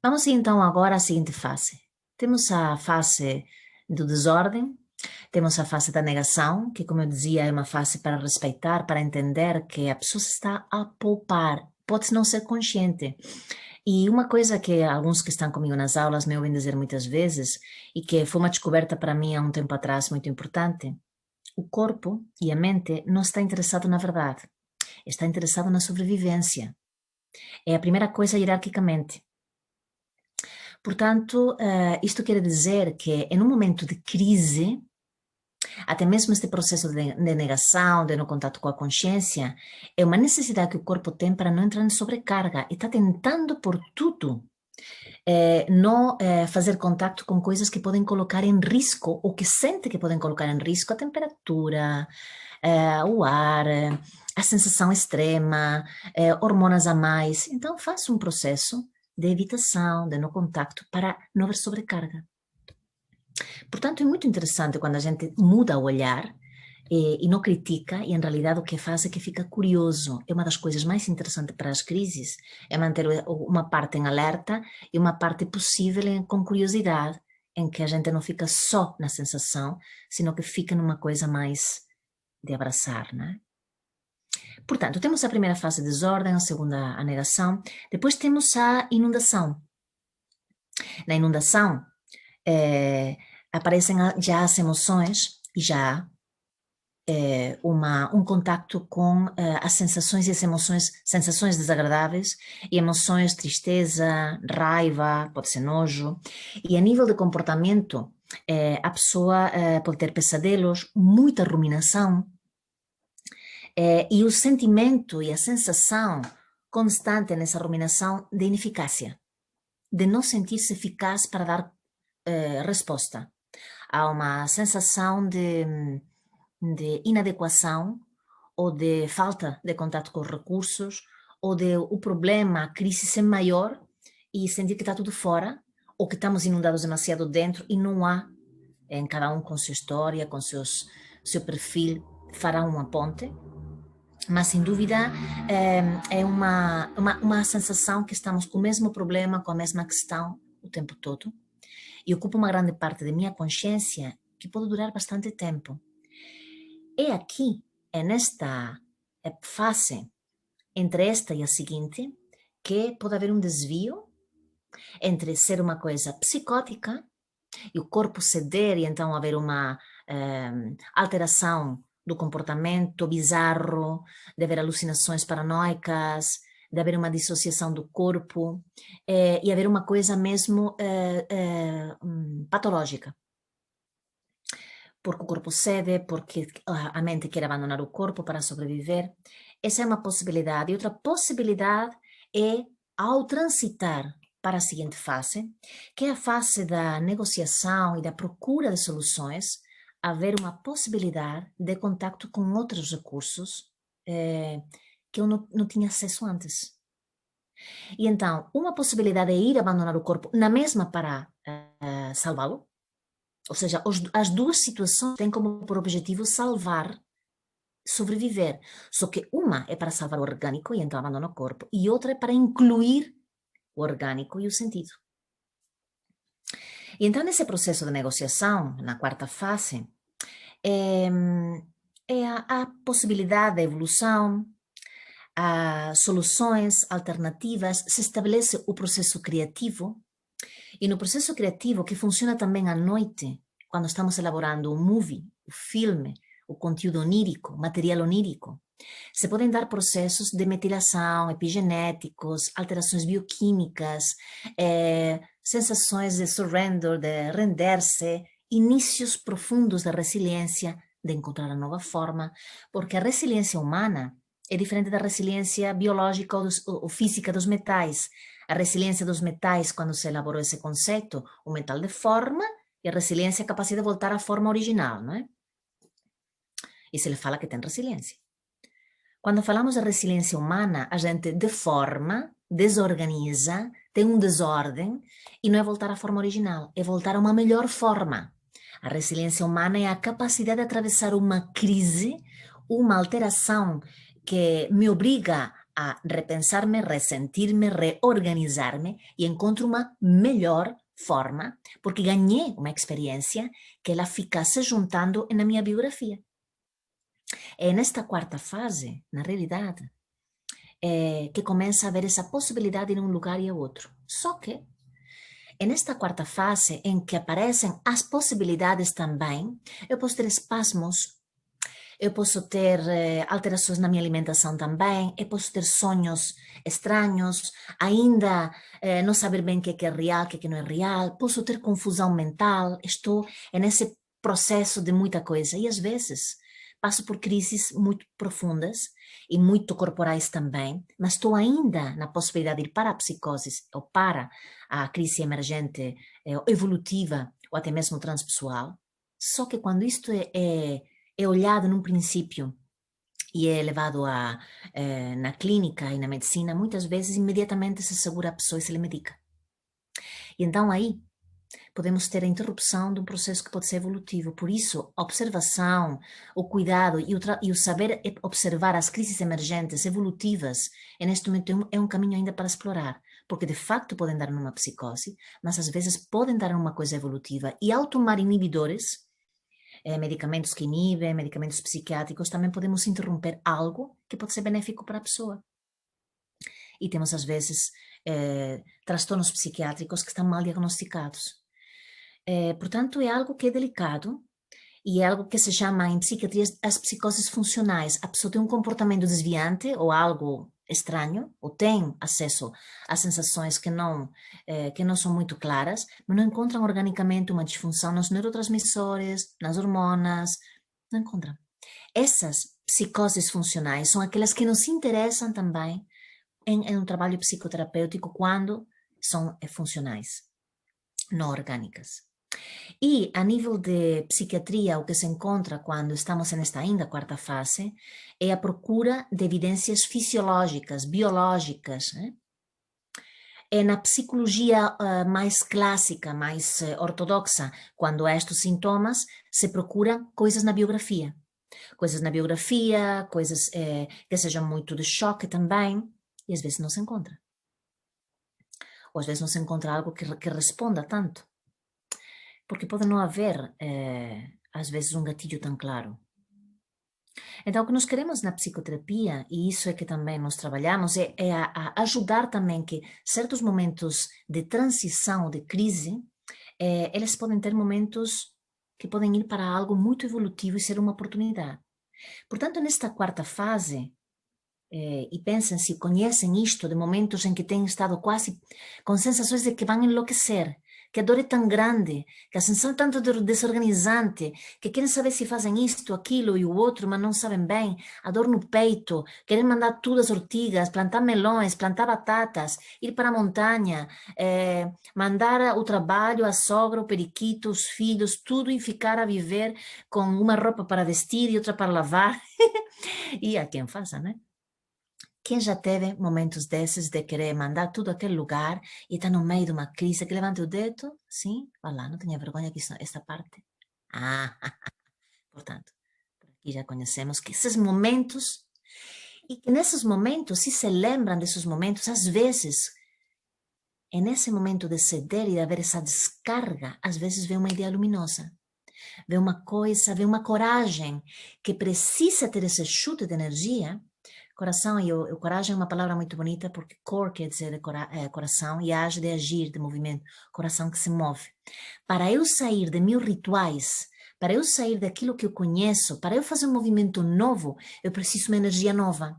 Vamos então agora à seguinte fase. Temos a fase do desordem, temos a fase da negação, que, como eu dizia, é uma fase para respeitar, para entender que a pessoa se está a poupar, pode não ser consciente. E uma coisa que alguns que estão comigo nas aulas me ouvem dizer muitas vezes, e que foi uma descoberta para mim há um tempo atrás muito importante, o corpo e a mente não está interessado na verdade, está interessado na sobrevivência. É a primeira coisa hierarquicamente. Portanto, isto quer dizer que em um momento de crise, até mesmo este processo de negação, de não contato com a consciência, é uma necessidade que o corpo tem para não entrar em sobrecarga e está tentando por tudo não fazer contato com coisas que podem colocar em risco ou que sente que podem colocar em risco a temperatura, o ar, a sensação extrema, hormonas a mais. Então, faça um processo de evitação, de não contacto, para não haver sobrecarga. Portanto, é muito interessante quando a gente muda o olhar e não critica, e em realidade o que faz é que fica curioso. É uma das coisas mais interessantes para as crises, é manter uma parte em alerta e uma parte possível com curiosidade, em que a gente não fica só na sensação, sino que fica numa coisa mais de abraçar, né? Portanto, temos a primeira fase de desordem, a segunda a negação, depois temos a inundação. Na inundação, aparecem já as emoções e já um contacto com as sensações e as emoções, sensações desagradáveis e emoções, tristeza, raiva, pode ser nojo. E a nível de comportamento, a pessoa pode ter pesadelos, muita ruminação, e o sentimento e a sensação constante nessa ruminação de ineficácia, de não sentir-se eficaz para dar resposta. Há uma sensação de inadequação ou de falta de contato com os recursos ou de o problema, a crise ser maior e sentir que está tudo fora ou que estamos inundados demasiado dentro e não há, em cada um com sua história, com seu perfil, fará uma ponte. Mas, sem dúvida, é uma sensação que estamos com o mesmo problema, com a mesma questão o tempo todo e ocupa uma grande parte da minha consciência que pode durar bastante tempo. É aqui, é nesta fase, entre esta e a seguinte, que pode haver um desvio entre ser uma coisa psicótica e o corpo ceder e então haver uma alteração do comportamento bizarro, de haver alucinações paranoicas, de haver uma dissociação do corpo e haver uma coisa mesmo patológica. Porque o corpo cede, porque a mente quer abandonar o corpo para sobreviver. Essa é uma possibilidade. E outra possibilidade é, ao transitar para a seguinte fase, que é a fase da negociação e da procura de soluções, haver uma possibilidade de contacto com outros recursos que eu não tinha acesso antes. E então, uma possibilidade é ir abandonar o corpo na mesma para salvá-lo. Ou seja, as duas situações têm como por objetivo salvar, sobreviver. Só que uma é para salvar o orgânico e então abandona o corpo, e outra é para incluir o orgânico e o sentido. E então, nesse processo de negociação, na quarta fase, é a possibilidade da evolução, há soluções alternativas, se estabelece o processo criativo. E no processo criativo, que funciona também à noite, quando estamos elaborando um movie, o filme, o conteúdo onírico, material onírico, se podem dar processos de metilação, epigenéticos, alterações bioquímicas, sensações de surrender, de render-se, inícios profundos da resiliência, de encontrar a nova forma, porque a resiliência humana é diferente da resiliência biológica ou física dos metais. A resiliência dos metais, quando se elaborou esse conceito, o metal deforma e a resiliência é a capacidade de voltar à forma original, não é? E se lhe fala que tem resiliência. Quando falamos de resiliência humana, a gente deforma, desorganiza, tem um desordem e não é voltar à forma original, é voltar a uma melhor forma. A resiliência humana é a capacidade de atravessar uma crise, uma alteração que me obriga a repensar-me, ressentir-me, reorganizar-me e encontro uma melhor forma, porque ganhei uma experiência que ela fica se juntando na minha biografia. É nesta quarta fase, na realidade, que começa a haver essa possibilidade de um lugar e outro. Só que é nesta quarta fase em que aparecem as possibilidades também, eu posso ter espasmos, eu posso ter alterações na minha alimentação também, eu posso ter sonhos estranhos, ainda não saber bem o que é real, o que não é real, posso ter confusão mental, estou nesse processo de muita coisa e às vezes passo por crises muito profundas e muito corporais também, mas estou ainda na possibilidade de ir para a psicose ou para a crise emergente evolutiva ou até mesmo transpessoal. Só que quando isto é olhado num princípio e é levado na clínica e na medicina, muitas vezes imediatamente se segura a pessoa e se lhe medica. E então aí podemos ter a interrupção de um processo que pode ser evolutivo. Por isso, a observação, o cuidado e o saber observar as crises emergentes, evolutivas, neste momento é um caminho ainda para explorar. Porque de facto podem dar numa psicose, mas às vezes podem dar numa coisa evolutiva. E ao tomar inibidores, medicamentos que inibem, medicamentos psiquiátricos, também podemos interromper algo que pode ser benéfico para a pessoa. E temos, às vezes, transtornos psiquiátricos que estão mal diagnosticados. Portanto, é algo que é delicado e é algo que se chama em psiquiatria as psicoses funcionais. A pessoa tem um comportamento desviante ou algo estranho, ou tem acesso a sensações que não são muito claras, mas não encontram organicamente uma disfunção nos neurotransmissores, nas hormonas, não encontram. Essas psicoses funcionais são aquelas que nos interessam também em um trabalho psicoterapêutico quando são funcionais, não orgânicas. E a nível de psiquiatria, o que se encontra quando estamos nesta ainda quarta fase é a procura de evidências fisiológicas, biológicas. É na psicologia mais clássica, mais ortodoxa, quando há estes sintomas, se procura coisas na biografia. Coisas na biografia, coisas que sejam muito de choque também, e às vezes não se encontra. Ou às vezes não se encontra algo que responda tanto. Porque pode não haver, às vezes, um gatilho tão claro. Então, o que nós queremos na psicoterapia, e isso é que também nós trabalhamos, é a ajudar também que certos momentos de transição, de crise, eles podem ter momentos que podem ir para algo muito evolutivo e ser uma oportunidade. Portanto, nesta quarta fase, e pensem se conhecem isto de momentos em que têm estado quase com sensações de que vão enlouquecer, que a dor é tão grande, que a sensação é tanto desorganizante, que querem saber se fazem isto, aquilo e o outro, mas não sabem bem, a dor no peito, querem mandar tudo às ortigas, plantar melões, plantar batatas, ir para a montanha, mandar o trabalho, a sogra, o periquito, os filhos, tudo e ficar a viver com uma roupa para vestir e outra para lavar. E há quem faça, né? Quem já teve momentos desses de querer mandar tudo àquele lugar e está no meio de uma crise, que levante o dedo, sim, vá lá, não tenha vergonha que esta parte. Ah, portanto, por aqui já conhecemos que esses momentos, e que nesses momentos, se lembram desses momentos, às vezes, é nesse momento de ceder e de haver essa descarga, às vezes vem uma ideia luminosa, vem uma coisa, vem uma coragem que precisa ter esse chute de energia. Coração e o coragem é uma palavra muito bonita porque cor quer dizer coração e age de agir, de movimento, coração que se move. Para eu sair de meus rituais, para eu sair daquilo que eu conheço, para eu fazer um movimento novo, eu preciso de uma energia nova.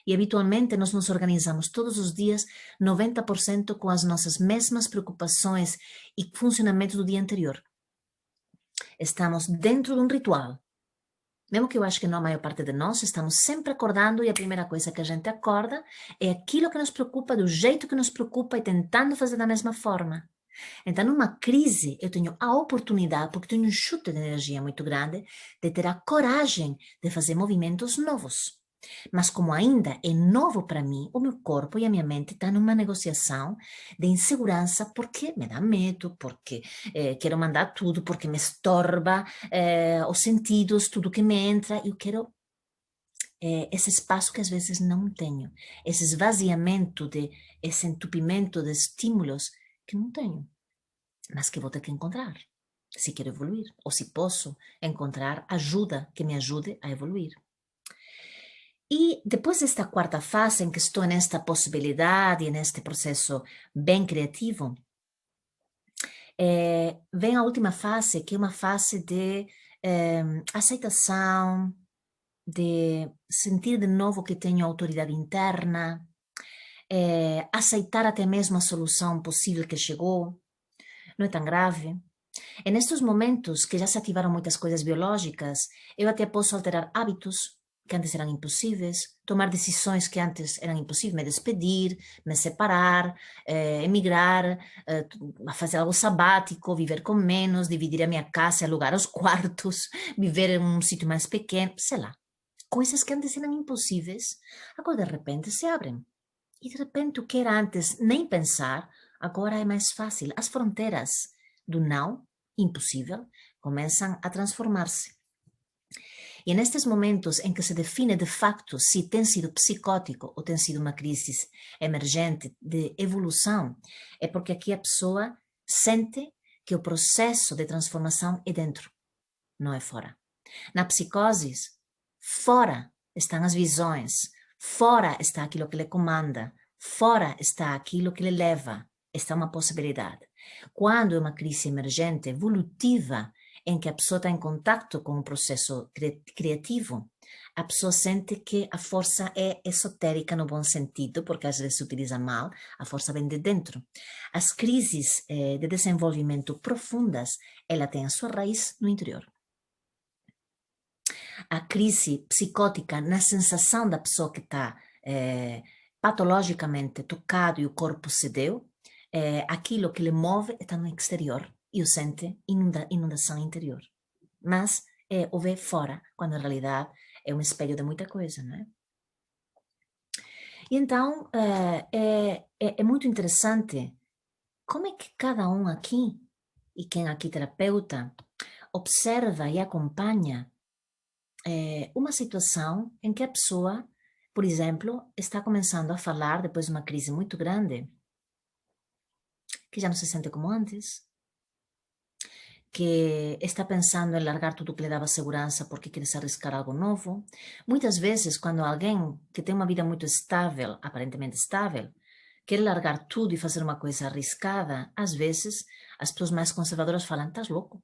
E habitualmente nós nos organizamos todos os dias 90% com as nossas mesmas preocupações e funcionamento do dia anterior. Estamos dentro de um ritual. Mesmo que eu acho que não a maior parte de nós, estamos sempre acordando e a primeira coisa que a gente acorda é aquilo que nos preocupa, do jeito que nos preocupa e tentando fazer da mesma forma. Então, numa crise, eu tenho a oportunidade, porque tenho um chute de energia muito grande, de ter a coragem de fazer movimentos novos. Mas como ainda é novo para mim, o meu corpo e a minha mente estão numa negociação de insegurança porque me dá medo, porque quero mandar tudo, porque me estorba os sentidos, tudo que me entra, eu quero esse espaço que às vezes não tenho, esse esvaziamento, esse entupimento de estímulos que não tenho, mas que vou ter que encontrar, se quero evoluir, ou se posso encontrar ajuda que me ajude a evoluir. E depois desta quarta fase, em que estou nesta possibilidade, neste processo bem criativo, vem a última fase, que é uma fase de aceitação, de sentir de novo que tenho autoridade interna, aceitar até mesmo a solução possível que chegou, não é tão grave. É nestes momentos que já se ativaram muitas coisas biológicas, eu até posso alterar hábitos que antes eram impossíveis, tomar decisões que antes eram impossíveis, me despedir, me separar, emigrar, fazer algo sabático, viver com menos, dividir a minha casa, alugar os quartos, viver em um sítio mais pequeno, sei lá. Coisas que antes eram impossíveis, agora de repente se abrem. E de repente o que era antes nem pensar, agora é mais fácil. As fronteiras do não, impossível, começam a transformar-se. E nestes momentos em que se define de facto se tem sido psicótico ou tem sido uma crise emergente de evolução, é porque aqui a pessoa sente que o processo de transformação é dentro, não é fora. Na psicose, fora estão as visões, fora está aquilo que lhe comanda, fora está aquilo que lhe leva. Esta é uma possibilidade. Quando é uma crise emergente, evolutiva, em que a pessoa está em contato com um processo criativo, a pessoa sente que a força é esotérica no bom sentido, porque às vezes se utiliza mal, a força vem de dentro. As crises de desenvolvimento profundas, ela tem a sua raiz no interior. A crise psicótica na sensação da pessoa que está patologicamente tocado e o corpo cedeu, aquilo que lhe move está no exterior e o sente inundação interior. Mas o vê fora, quando na realidade é um espelho de muita coisa, não é? E então é muito interessante como é que cada um aqui, e quem aqui terapeuta, observa e acompanha uma situação em que a pessoa, por exemplo, está começando a falar depois de uma crise muito grande, que já não se sente como antes, que está pensando em largar tudo que lhe dava segurança porque quer se arriscar algo novo. Muitas vezes, quando alguém que tem uma vida muito estável, aparentemente estável, quer largar tudo e fazer uma coisa arriscada, às vezes as pessoas mais conservadoras falam: estás louco,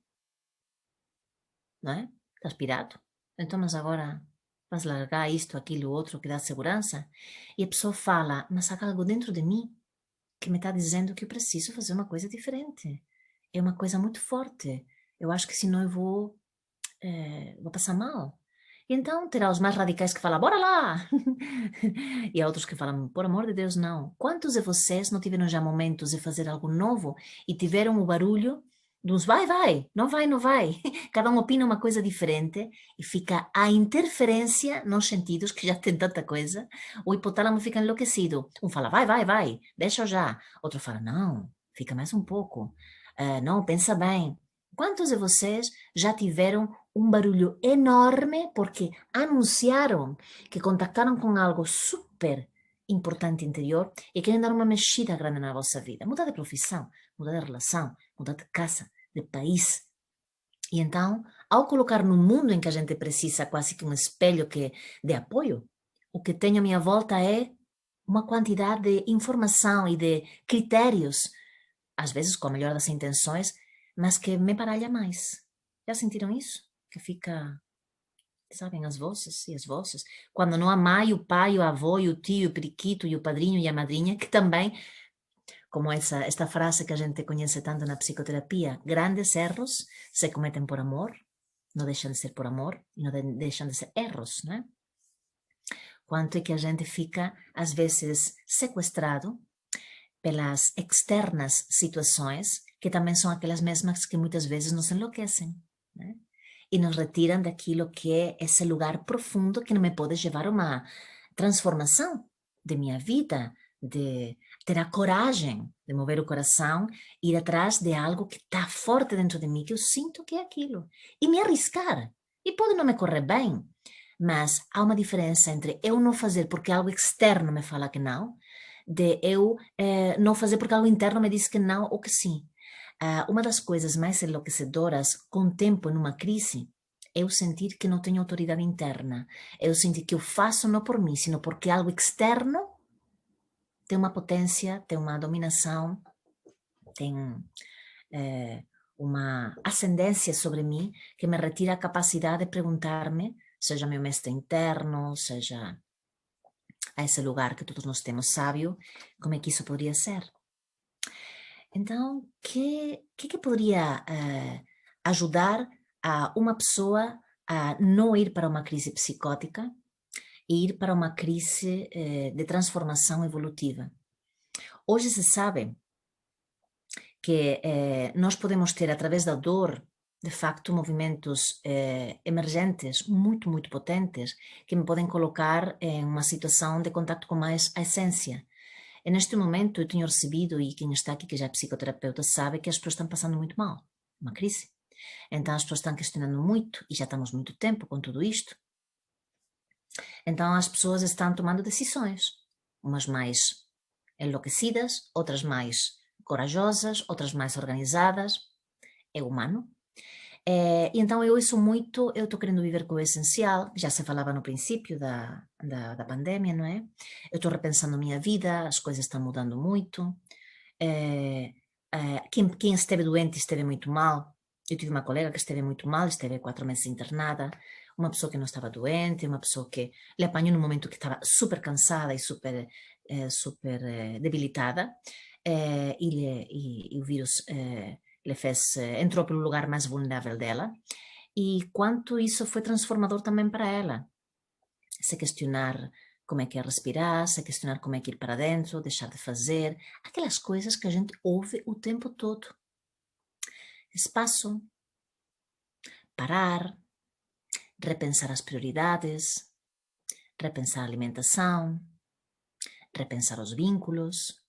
não é? Estás pirado. Então, mas agora vais largar isto, aquilo, outro que dá segurança? E a pessoa fala: mas há algo dentro de mim que me está dizendo que eu preciso fazer uma coisa diferente. É uma coisa muito forte. Eu acho que senão eu vou passar mal. E então terá os mais radicais que falam: bora lá! E há outros que falam: por amor de Deus, não. Quantos de vocês não tiveram já momentos de fazer algo novo e tiveram o barulho dos vai, vai, não vai, não vai? Cada um opina uma coisa diferente e fica a interferência nos sentidos, que já tem tanta coisa. O hipotálamo fica enlouquecido. Um fala: vai, vai, vai, deixa eu já. Outro fala: não, fica mais um pouco. Não, pensa bem. Quantos de vocês já tiveram um barulho enorme porque anunciaram que contactaram com algo super importante interior e querem dar uma mexida grande na vossa vida? Mudar de profissão, mudar de relação, mudar de casa, de país. E então, ao colocar no mundo em que a gente precisa quase que um espelho que de apoio, o que tenho à minha volta é uma quantidade de informação e de critérios, às vezes com a melhor das intenções, mas que me baralha mais. Já sentiram isso? Que fica, sabem, as vozes e as vozes. Quando não há mãe, o pai, o avô, e o tio, o periquito, e o padrinho e a madrinha, que também, como esta frase que a gente conhece tanto na psicoterapia, grandes erros se cometem por amor, não deixam de ser por amor, e não deixam de ser erros, né? Quanto é que a gente fica, às vezes, sequestrado pelas externas situações, que também são aquelas mesmas que muitas vezes nos enlouquecem, né? E nos retiram daquilo que é esse lugar profundo que não me pode levar a uma transformação de minha vida, de ter a coragem de mover o coração, ir atrás de algo que está forte dentro de mim, que eu sinto que é aquilo, e me arriscar. E pode não me correr bem, Mas há uma diferença entre eu não fazer porque algo externo me fala que não, de eu não fazer porque algo interno me diz que não ou que sim. Uma das coisas mais enlouquecedoras com o tempo numa crise é eu sentir que não tenho autoridade interna. É eu sentir que eu faço não por mim, sino porque algo externo tem uma potência, tem uma dominação, tem uma ascendência sobre mim que me retira a capacidade de perguntar-me, seja meu mestre interno, seja a esse lugar que todos nós temos sábio, como é que isso poderia ser? Então, que poderia ajudar a uma pessoa a não ir para uma crise psicótica e ir para uma crise de transformação evolutiva? Hoje se sabe que nós podemos ter, através da dor, de facto, movimentos emergentes muito, muito potentes que me podem colocar em uma situação de contato com mais a essência. E neste momento eu tenho recebido, e quem está aqui que já é psicoterapeuta sabe que as pessoas estão passando muito mal, uma crise. Então as pessoas estão questionando muito, e já estamos muito tempo com tudo isto. Então as pessoas estão tomando decisões, umas mais enlouquecidas, outras mais corajosas, outras mais organizadas. É humano. E então eu ouço muito, eu estou querendo viver com o essencial, já se falava no princípio da pandemia, não é? Eu estou repensando a minha vida, as coisas estão mudando muito. Eh, quem esteve doente esteve muito mal. Eu tive uma colega que esteve muito mal, esteve 4 meses internada. Uma pessoa que não estava doente, uma pessoa que lhe apanhou num momento que estava super cansada e super debilitada. E o vírus lhe fez, entrou pelo lugar mais vulnerável dela. E quanto isso foi transformador também para ela. Se questionar como é que é respirar, se questionar como é que ir para dentro, deixar de fazer, aquelas coisas que a gente ouve o tempo todo. Espaço, parar, repensar as prioridades, repensar a alimentação, repensar os vínculos,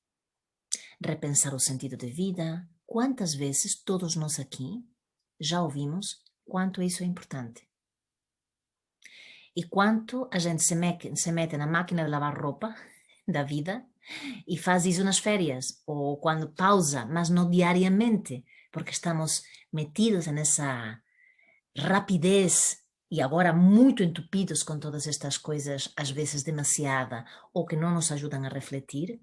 repensar o sentido de vida. Quantas vezes todos nós aqui já ouvimos quanto isso é importante? E quanto a gente se mete na máquina de lavar roupa da vida e faz isso nas férias, ou quando pausa, mas não diariamente, porque estamos metidos nessa rapidez e agora muito entupidos com todas estas coisas, às vezes demasiada, ou que não nos ajudam a refletir,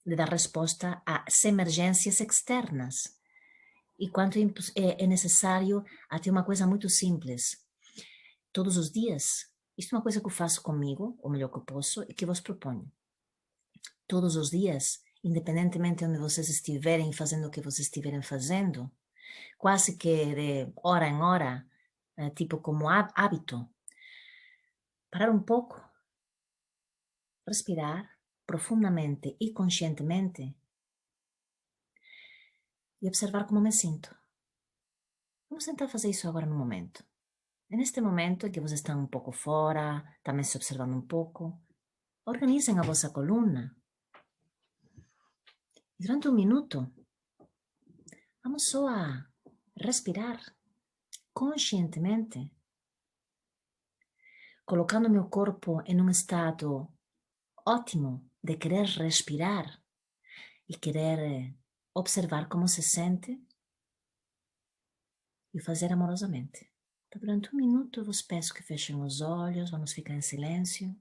de dar resposta às emergências externas. E quanto é necessário até uma coisa muito simples, todos os dias. Isto é uma coisa que eu faço comigo, o melhor que eu posso, e que vos proponho. Todos os dias, independentemente de onde vocês estiverem fazendo o que vocês estiverem fazendo, quase que de hora em hora, tipo como hábito, parar um pouco, respirar profundamente e conscientemente e observar como me sinto. Vamos tentar fazer isso agora no momento. E neste momento em que vocês estão um pouco fora, também se observando um pouco, organizem a vossa coluna. E durante um minuto, vamos só a respirar conscientemente, colocando meu corpo em um estado ótimo de querer respirar e querer observar como se sente e fazer amorosamente. Então, durante um minuto, eu vos peço que fechem os olhos, vamos ficar em silêncio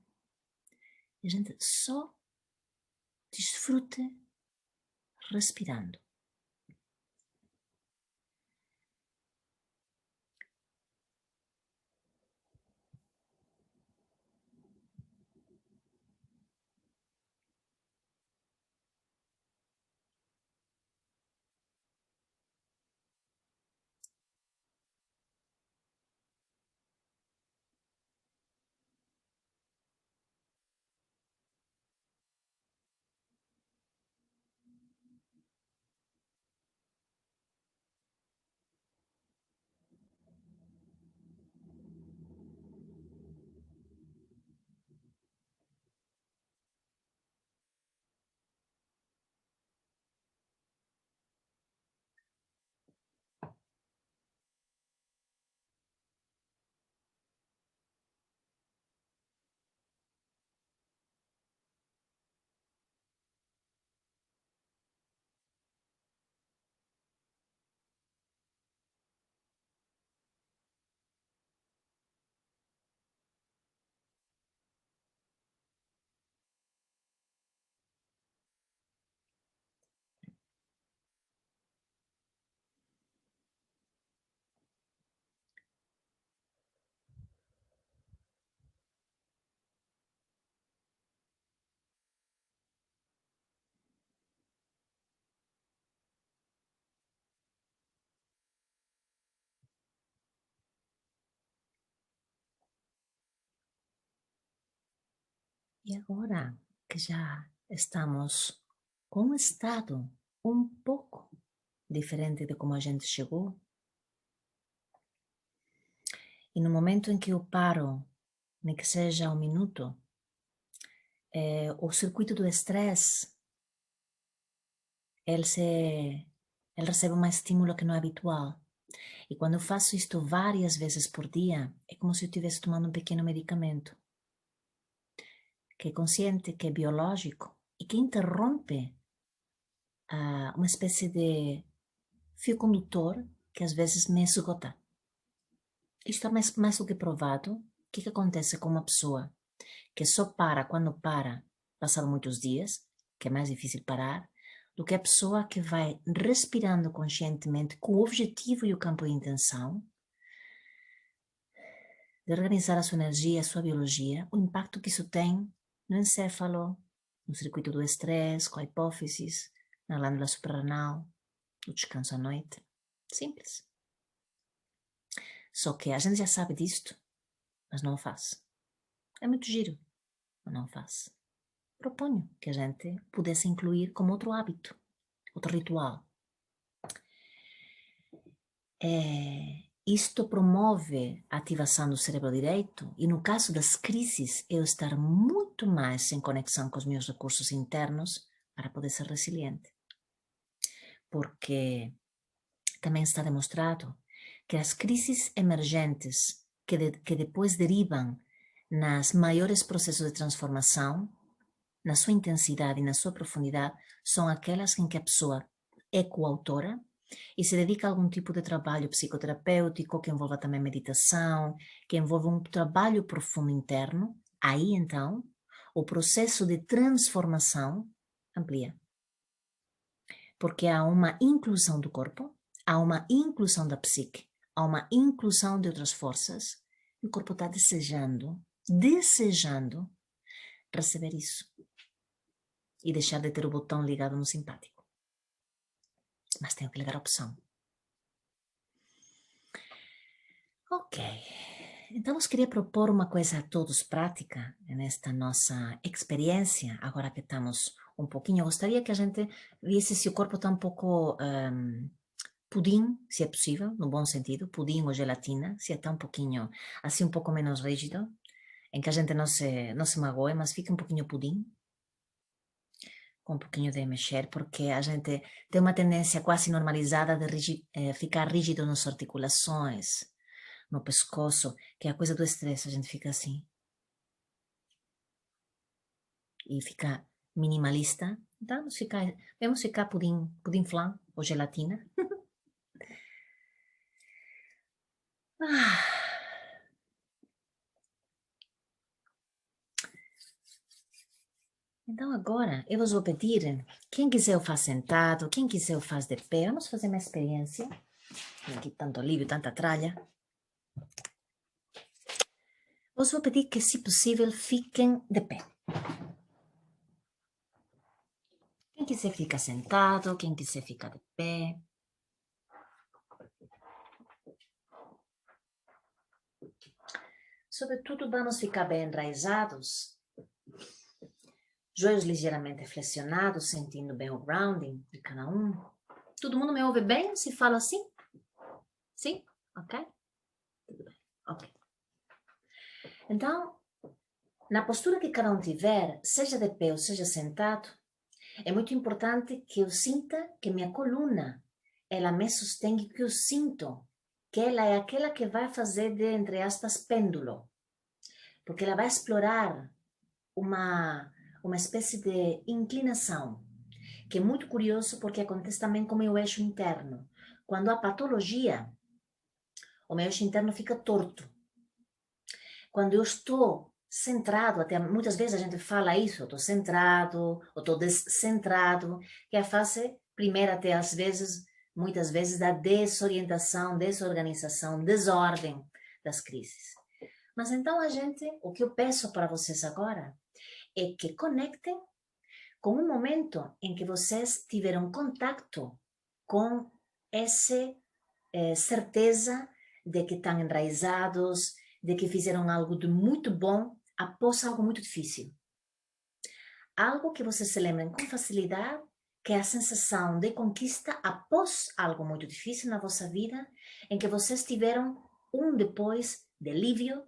e a gente só desfrute respirando. E agora que já estamos com um estado um pouco diferente de como a gente chegou, e no momento em que eu paro, nem que seja um minuto, o circuito do estresse, ele, se, ele recebe um estímulo que não é habitual. E quando eu faço isto várias vezes por dia, é como se eu estivesse tomando um pequeno medicamento, que é consciente, que é biológico e que interrompe uma espécie de fio condutor que às vezes me esgota. Isto é mais do que provado. O que acontece com uma pessoa que só para quando para, passado muitos dias, que é mais difícil parar, do que a pessoa que vai respirando conscientemente com o objetivo e o campo de intenção de organizar a sua energia, a sua biologia, o impacto que isso tem no encéfalo, no circuito do estresse, com a hipófise, na glândula suprarrenal, no descanso à noite. Simples. Só que a gente já sabe disto, mas não o faz. É muito giro, mas não o faz. Proponho que a gente pudesse incluir como outro hábito, outro ritual. Isto promove a ativação do cérebro direito e, no caso das crises, eu estar muito mais em conexão com os meus recursos internos para poder ser resiliente. Porque também está demonstrado que as crises emergentes que depois derivam nas maiores processos de transformação, na sua intensidade e na sua profundidade, são aquelas em que a pessoa é coautora e se dedica a algum tipo de trabalho psicoterapêutico que envolva também meditação, que envolva um trabalho profundo interno. Aí então o processo de transformação amplia, porque há uma inclusão do corpo, há uma inclusão da psique, há uma inclusão de outras forças, e o corpo está desejando receber isso e deixar de ter o botão ligado no simpático. Mas tenho que lhe dar a opção. Ok, então eu queria propor uma coisa a todos prática nesta nossa experiência, agora que estamos um pouquinho, eu gostaria que a gente visse se o corpo está um pouco pudim, se é possível, no bom sentido, pudim ou gelatina, se está um pouquinho, assim um pouco menos rígido, em que a gente não se magoe, mas fica um pouquinho pudim, com um pouquinho de mexer, porque a gente tem uma tendência quase normalizada de ficar rígido nas articulações, no pescoço, que é a coisa do estresse, a gente fica assim. E fica minimalista. Então, vamos ficar pudim flan ou gelatina. Ah. Então agora eu vos vou pedir, quem quiser eu faz sentado, quem quiser eu faz de pé. Vamos fazer uma experiência. Tem aqui tanto alívio, tanta tralha. Vos vou pedir que, se possível, fiquem de pé. Quem quiser fica sentado, quem quiser fica de pé. Sobretudo, vamos ficar bem enraizados. Joelhos ligeiramente flexionados, sentindo bem o grounding de cada um. Todo mundo me ouve bem? Se fala assim? Sim? Ok? Tudo bem. Ok. Então, na postura que cada um tiver, seja de pé ou seja sentado, é muito importante que eu sinta que minha coluna, ela me sustém, que eu sinto que ela é aquela que vai fazer de, entre aspas, pêndulo. Porque ela vai explorar uma espécie de inclinação, que é muito curioso porque acontece também com o meu eixo interno. Quando há patologia, o meu eixo interno fica torto. Quando eu estou centrado, até muitas vezes a gente fala isso, eu estou centrado, ou estou descentrado, que é a fase primeira até às vezes, muitas vezes, da desorientação, desorganização, desordem das crises. Mas então o que eu peço para vocês agora é que conectem com um momento em que vocês tiveram contato com essa certeza de que estão enraizados, de que fizeram algo de muito bom após algo muito difícil. algo que vocês se lembrem com facilidade, que é a sensação de conquista após algo muito difícil na vossa vida, em que vocês tiveram um depois de alívio,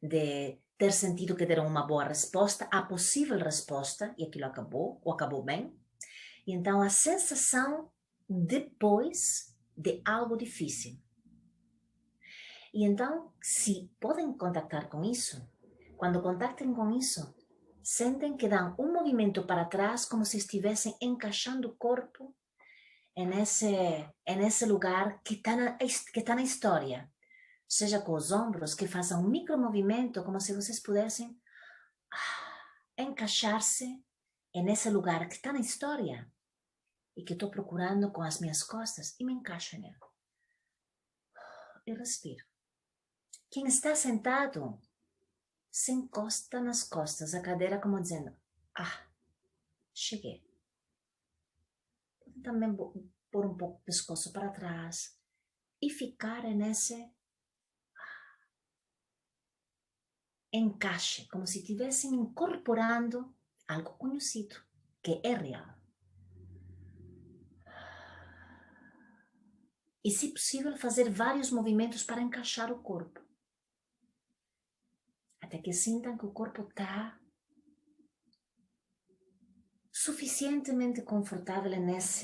de ter sentido que deram uma boa resposta, a possível resposta, e aquilo acabou, ou acabou bem. E então a sensação depois de algo difícil. E então, se podem contactar com isso, quando contactem com isso, sentem que dão um movimento para trás como se estivessem encaixando o corpo nesse lugar que está na história. Seja com os ombros, que façam um micromovimento como se vocês pudessem encaixar-se nesse lugar que está na história e que estou procurando com as minhas costas e me encaixo nele. E respiro. Quem está sentado se encosta nas costas da cadeira como dizendo, cheguei. Também pôr um pouco o pescoço para trás e ficar nesse encaixe, como se estivessem incorporando algo conhecido, que é real. E, se possível, fazer vários movimentos para encaixar o corpo. Até que sintam que o corpo está suficientemente confortável nessa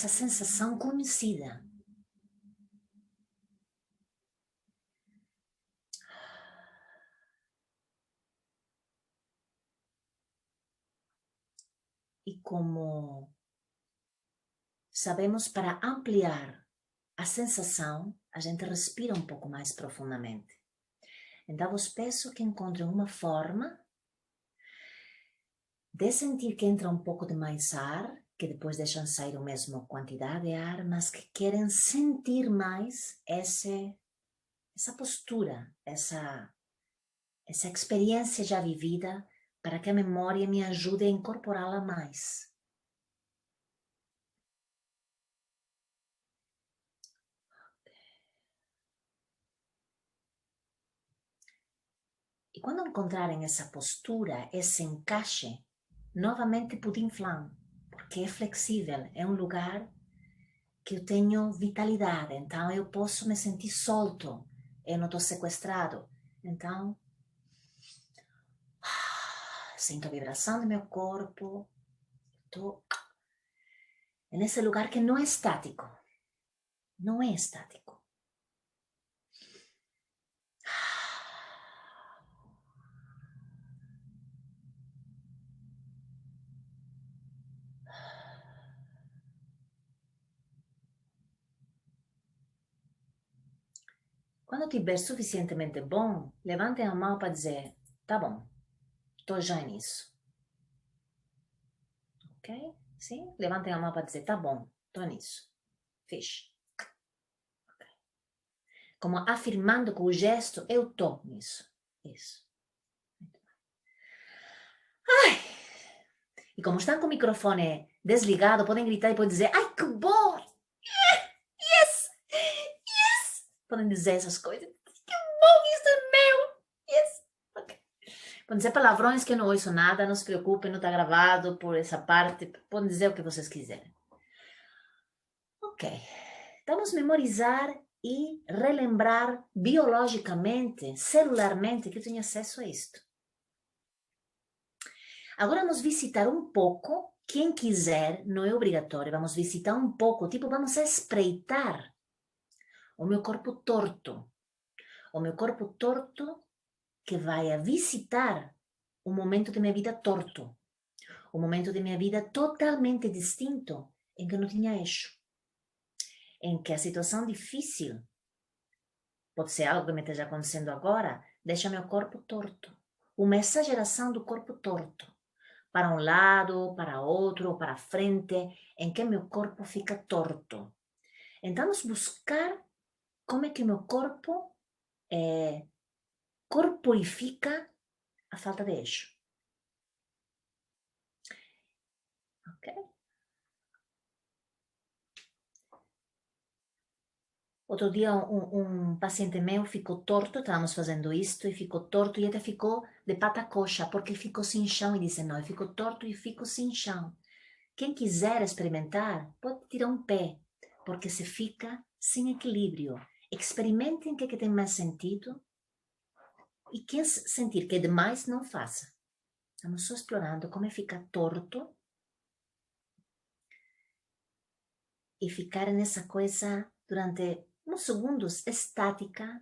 sensação conhecida. E como sabemos, para ampliar a sensação, a gente respira um pouco mais profundamente. Então, vos peço que encontrem uma forma de sentir que entra um pouco de mais ar, que depois deixam sair a mesma quantidade de ar, mas que querem sentir mais essa postura, essa experiência já vivida, para que a memória me ajude a incorporá-la mais. E quando encontrarem essa postura, esse encaixe, novamente pudim flan, porque é flexível, é um lugar que eu tenho vitalidade, então eu posso me sentir solto, eu não estou sequestrado. Então, sinto a vibração do meu corpo, estou nesse lugar que não é estático, não é estático. Quando estiver suficientemente bom, levantem a mão para dizer, tá bom, estou já nisso. Ok? Sim? Levantem a mão para dizer, tá bom, estou nisso. Fixe. Okay. Como afirmando com o gesto, eu estou nisso. Isso. Ai! E como estão com o microfone desligado, podem gritar e podem dizer, ai, que bom! Yes! Yes! Podem dizer essas coisas. Que bom, isso é meu! Yes! Ok. Podem dizer palavrões que eu não ouço nada, não se preocupem, não está gravado por essa parte. Podem dizer o que vocês quiserem. Ok. Vamos memorizar e relembrar biologicamente, celularmente, que eu tenho acesso a isto. Agora vamos visitar um pouco, quem quiser, não é obrigatório, vamos visitar um pouco, tipo, vamos espreitar o meu corpo torto. O meu corpo torto que vai a visitar um momento de minha vida torto. Um momento de minha vida totalmente distinto, em que eu não tinha eixo. Em que a situação difícil, pode ser algo que me esteja acontecendo agora, deixa meu corpo torto. Uma exageração do corpo torto. Para um lado, para outro, para frente, em que meu corpo fica torto. Então, vamos buscar como é que meu corpo corporifica a falta de eixo. Ok? Outro dia um paciente meu ficou torto, estávamos fazendo isto e ficou torto e até ficou de pata coxa, porque ficou sem chão e disse, não, eu fico torto e fico sem chão. Quem quiser experimentar, pode tirar um pé, porque se fica sem equilíbrio. Experimentem o que tem mais sentido e quem sentir que é demais, não faça. Estamos só explorando como é ficar torto e ficar nessa coisa durante uns segundos estática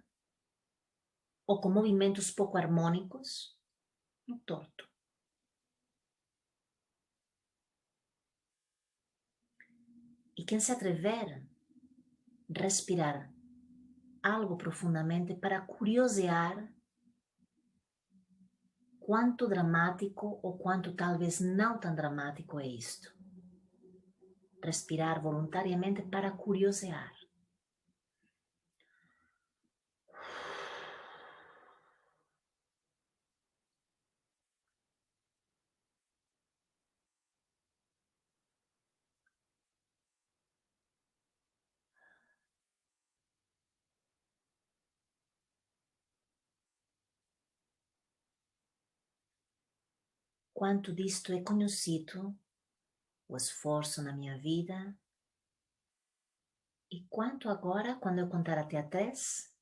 ou com movimentos pouco harmônicos no torto. E quem se atrever a respirar algo profundamente para curiosear quanto dramático ou quanto talvez não tão dramático é isto. Respirar voluntariamente para curiosear. Quanto disto é conhecido, o esforço na minha vida, e quanto agora, quando eu contar até 3,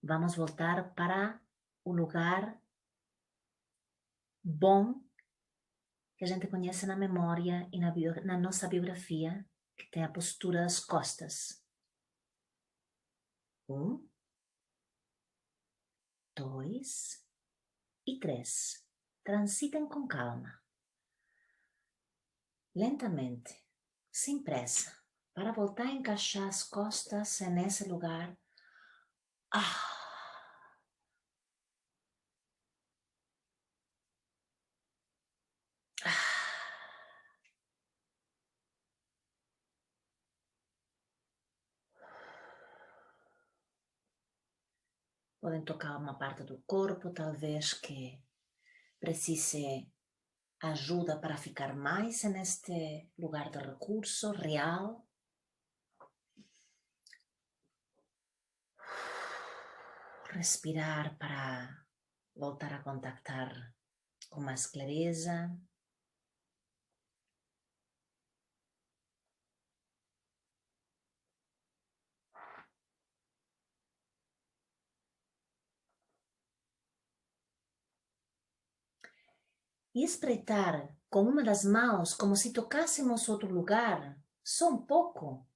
vamos voltar para o lugar bom que a gente conhece na memória e na nossa biografia, que tem a postura das costas. 1, 2 e 3. Transitem com calma, lentamente, sem pressa, para voltar a encaixar as costas nesse lugar. Ah. Podem tocar uma parte do corpo, talvez que precise ajuda para ficar mais neste lugar de recurso real. Respirar para voltar a contactar com mais clareza. E espreitar com uma das mãos como se tocássemos outro lugar, só um pouco.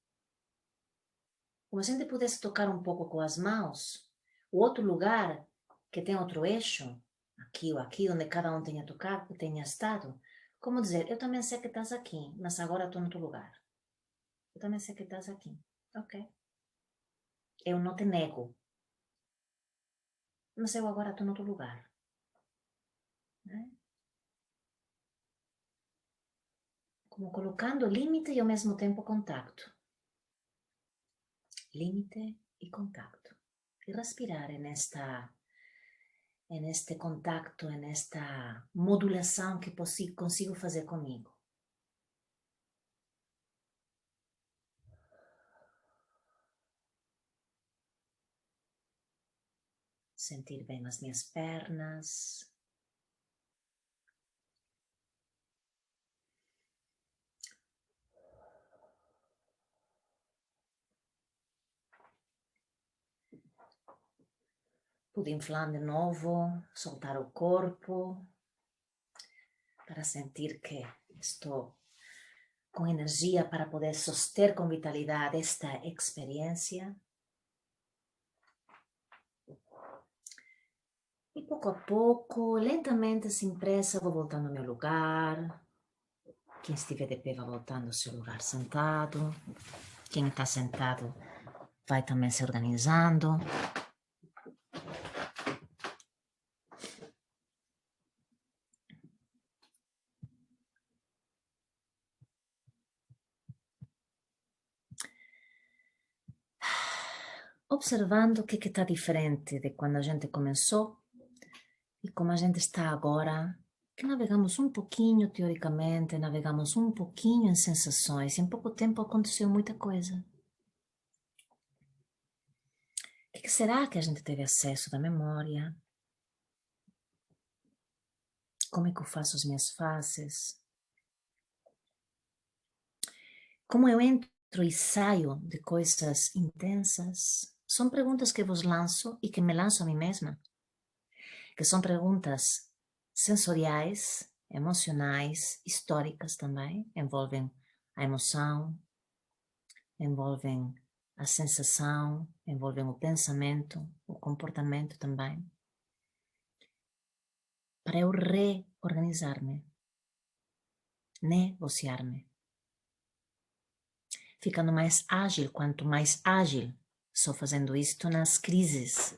Como se a gente pudesse tocar um pouco com as mãos, o outro lugar que tem outro eixo, aqui ou aqui, onde cada um tenha tocado, tenha estado. Como dizer, eu também sei que estás aqui, mas agora estou no outro lugar. Eu também sei que estás aqui. Ok. Eu não te nego, mas eu agora estou no outro lugar. Né? Como colocando limite e ao mesmo tempo contacto. Limite e contacto. E respirar neste contacto, nesta modulação que consigo fazer comigo. Sentir bem as minhas pernas. Pude inflar de novo, soltar o corpo, para sentir que estou com energia para poder soster com vitalidade esta experiência. E pouco a pouco, lentamente, sem pressa, vou voltando ao meu lugar. Quem estiver de pé vai voltando ao seu lugar sentado. Quem está sentado vai também se organizando. Observando o que está diferente de quando a gente começou e como a gente está agora, que navegamos um pouquinho teoricamente, navegamos um pouquinho em sensações, em pouco tempo aconteceu muita coisa. que será que a gente teve acesso da memória? Como é que eu faço as minhas faces? Como eu entro e saio de coisas intensas? São perguntas que vos lanço e que me lanço a mim mesma. Que são perguntas sensoriais, emocionais, históricas também, envolvem a emoção, envolvem a sensação, envolvem o pensamento, o comportamento também. Para eu reorganizar-me, negociar-me, ficando mais ágil, quanto mais ágil sou fazendo isto nas crises